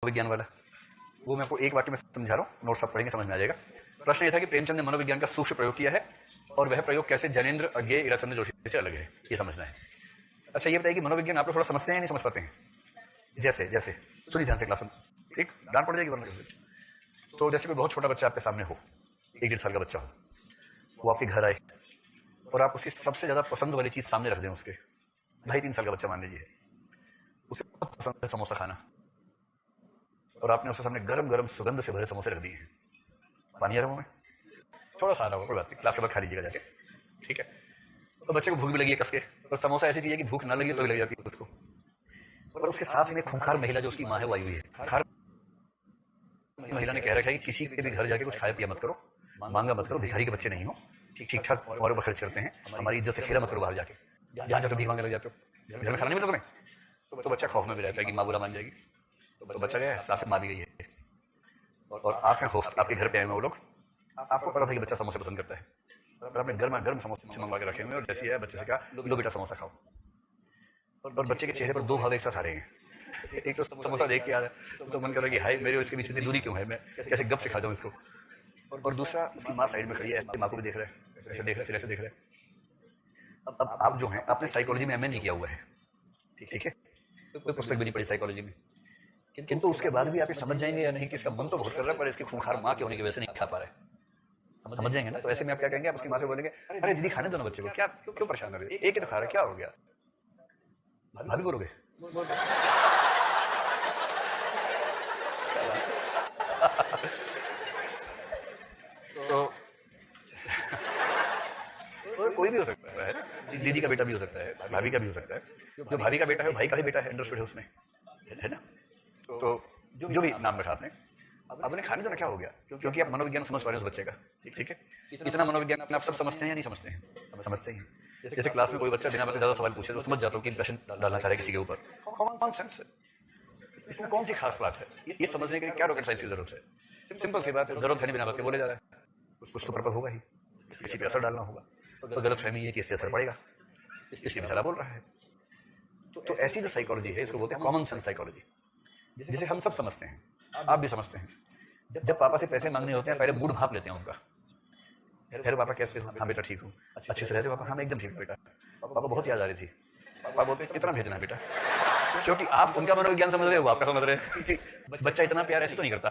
विज्ञान वाला, वो मैं आपको एक वाक्य में समझा रहा हूँ, नोट्स आप पढ़ेंगे समझ में आ जाएगा। प्रश्न ये था कि प्रेमचंद ने मनोविज्ञान का सूक्ष्म प्रयोग किया है और वह प्रयोग कैसे जैनेन्द्र, अज्ञेय, ईराचंद्र जोशी से अलग है, ये समझना है। अच्छा ये बताइए कि मनोविज्ञान आप लोग थोड़ा समझते हैं या नहीं समझ पाते हैं? जैसे जैसे सुनिए ध्यान से क्लास में, ठीक डांट पड़ जाएगी वरना कैसे। तो जैसे कोई बहुत छोटा बच्चा आपके सामने हो, 1-1.5 साल का बच्चा हो, वो आपके घर आए और आप उसकी सबसे ज्यादा पसंद वाली चीज सामने रख दें उसके, 2.5-3 साल का बच्चा मान लीजिए, उसे बहुत पसंद है समोसा खाना, और आपने उसके सामने गरम गरम सुगंध से भरे समोसे रख दिए हैं। पानी आ रहा में थोड़ा सा आ रहा होगा, कोई बात नहीं, क्लास के बाद खा लीजिएगा जाके, ठीक है। तो बच्चे को भूख भी लगी है कस के, और समोसा ऐसी चीज है कि भूख ना लगी तो भी लग जाती है उसको, और उसके साथ में खूंखार महिला जो उसकी माँ है वो आई हुई है। खूंखार महिला ने कह रखा है कि किसी के भी घर जाके कुछ खाया पिया मत करो, मांगा मत करो, भिखारी के बच्चे नहीं हो, ठीक ठाक हमारे ऊपर खर्च करते हैं, हमारी इज्जत से खेला मत करो बाहर जाके, जहाँ जाकर भीख मांगने लग जाते हो, घर में खाना नहीं मिलता तुम्हें। तो बच्चा खौफ में भी रहता है कि माँ बुरा मान जाएगी, तो बच्चा गया, साथ में माँ भी गई है, और आप हैं होस्ट, आपके घर पे आए हुए वो लोग, आपको पता था कि बच्चा समोसे पसंद करता है, और आपने गर्मा गर्म समोसे मंगवा के रखे हुए, और जैसे बच्चे से कहा लो बेटा समोसा खाओ, और बच्चे के चेहरे पर दो भाव एक साथ आ रहे हैं। एक तो समोसा देख के आ रहा है तो मन कर रहा है कि हाय मेरे इसके बीच इतनी दूरी क्यों है, मैं कैसे गप से खा जाऊं इसको, और दूसरा उसकी माँ साइड में खड़ी है, माँ को भी देख रहा है, ऐसे देख रहा है, फिर ऐसे देख रहा है। अब आप जो हैं आपने साइकोलॉजी में एमए नहीं किया हुआ है, ठीक है, कोई पुस्तक भी नहीं पढ़ी साइकोलॉजी में, किंतु उसके बाद भी आप ये समझ जाएंगे या नहीं कि इसका मन तो बहुत कर रहा है पर इसकी खूंखार माँ के होने की वजह से नहीं खा पा रहे, समझ जाएंगे ना। तो ऐसे में आप क्या कहेंगे, आप उसकी माँ से बोलेंगे अरे दीदी खाने दोनों बच्चे को, क्या क्यों परेशान कर रहे हो, एक ही तो खा रहा है, क्या हो गया, भाभी बोलोगे। तो कोई भी हो सकता है, दीदी का बेटा भी हो सकता है, भाभी का भी हो सकता है, जो भाभी का बेटा है भाई का ही बेटा है, अंडरस्टूड है उसमें, है ना। तो जो भी नाम रखा आपने, अपने खाने देना क्या हो गया, क्योंकि आप मनोविज्ञान समझ पा रहे हैं उस बच्चे का, ठीक है। इतना मनोविज्ञान आप सब समझते हैं या नहीं समझते हैं? समझते हैं। जैसे क्लास में कोई बच्चा बिना बात ज्यादा सवाल पूछे तो समझ जाता हूँ कि इंप्रेशन डालना चाह रहा है किसी के ऊपर, कॉमन सेंस है, इसमें कौन सी खास बात है, ये समझने के लिए क्या रॉकेट साइंस की जरूरत है, सिंपल सी बात है, जरूरत है नहीं बिना बात के बोले जा रहा है, कुछ तो पर्पज होगा ही, किसी पे असर डालना होगा, तो गलत फहमी है कि इससे असर पड़ेगा, इसलिए बेचारा बोल रहा है। तो ऐसी जो साइकोलॉजी है इसको बोलते हैं कॉमन सेंस साइकोलॉजी, जिसे हम सब समझते हैं, आप भी समझते हैं। जब पापा से पैसे मांगने होते हैं पहले मूड भाप लेते हैं उनका, फिर पापा कैसे हो, हाँ बेटा ठीक हूँ, अच्छे से रहते हो पापा, हाँ मैं एकदम ठीक हूँ बेटा, पापा बहुत याद आ रही थी, पापा बोलते कितना भेजना है बेटा, क्योंकि आप उनका मनोविज्ञान समझ रहे हो, आपका समझ रहे हैं कि बच्चा इतना प्यार ऐसे तो नहीं करता,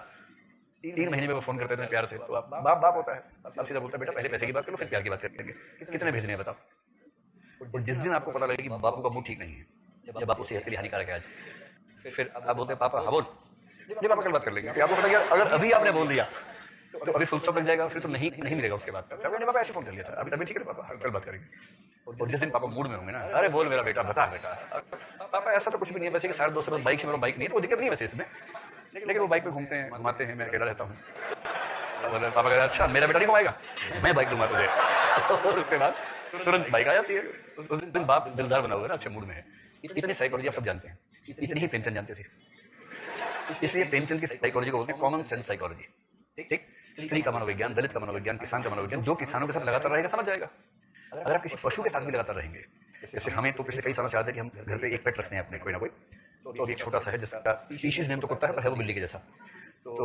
3 महीने में वो फोन करते हैं प्यार से, तो आप बाप होता है, आप सीधा बोलता है बेटा पहले पैसे की बात करो फिर प्यार की बात करेंगे, कितने भेजने हैं बताओ। और जिस दिन आपको पता लगे कि बापू का मूड ठीक नहीं है, या बापू सेहत के लिए हानिकारक है आज, फिर आप बोलते हैं पापा हाँ बोल, नहीं पापा कल बात कर लेंगे, आपको पता है अगर अभी आपने बोल दिया तो अभी फुल स्टॉप लग जाएगा, फिर तो नहीं मिलेगा उसके बाद। पापा ऐसे फोन कर लिया था, अभी ठीक है पापा कल बात करेंगे, और जिस दिन पापा मूड में होंगे ना, अरे बोल मेरा बेटा बता बेटा, पापा ऐसा तो कुछ भी नहीं है, वैसे कि 2.5 साल बाइक है, मेरा बाइक नहीं है तो दिक्कत नहीं है वैसे इसमें, लेकिन वो बाइक पे घूमते हैं घुमाते हैं, मैं अकेला रहता हूँ। पापा कहते अच्छा मेरा बेटा नहीं घुमाएगा, मैं बाइक घुमा तुझे, और उसके बाद तुरंत बाइक आ जाती है, उस दिन बाप दिलदार बना हुआ है ना, अच्छे मूड में है। इतनी साइकोलॉजी आप सब जानते हैं, इतनी ही प्रेमचंद जानते थे, इसलिए प्रेमचंद की साइकोलॉजी को बोलते हैं कॉमन सेंस साइकोलॉजी, ठीक। स्त्री का मनोविज्ञान, दलित का मनोविज्ञान, किसान का मनोविज्ञान, जो किसानों के साथ लगातार रहेगा समझ जाएगा। अगर आप किसी पशु के साथ भी लगातार रहेंगे, जैसे हमें तो पिछले कई सालों से आते हैं कि हम घर पे एक पेट रखते हैं अपने कोई ना कोई, तो अभी एक छोटा सा है जिसका स्पीशीज नेम तो कुत्ता है पर है वो बिल्ली के जैसा, तो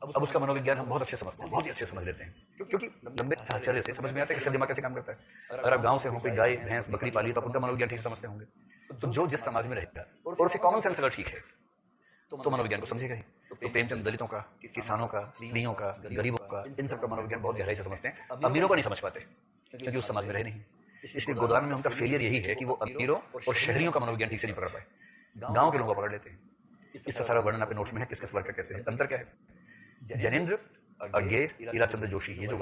अब उसका मनोविज्ञान हम बहुत अच्छे समझते हैं, बहुत ही अच्छे समझ लेते हैं, क्योंकि लंबे साहचर्य से समझ में आता है कि दिमाग कैसे काम करता है। अगर आप गाँव से हो, कोई गाय भैंस बकरी पाली तो आप उनका मनोविज्ञान ठीक समझते होंगे, तो जो जिस समाज में रहेगा और उसे कॉमन सेंस अगर ठीक है तो मनोविज्ञान को समझेगा ही। तो प्रेमचंद दलितों का, किसानों का, स्त्रियों का, गरीबों का, इन सब का मनोविज्ञान बहुत गहराई से समझते हैं, अमीरों का नहीं समझ पाते क्योंकि उस समाज में रहे नहीं, इसलिए गोदान में उनका फेलियर यही है कि वो अमीरों और शहरियों का मनोविज्ञान ठीक से नहीं पकड़ पाए, गांव के लोगों को पकड़ लेते हैं। इसका सारा वर्णन आपके नोट्स में है, किस किस वर्ग का कैसे है। अंतर क्या है, जैनेन्द्र, अज्ञेय, ईराचंद्र जोशी, ये जो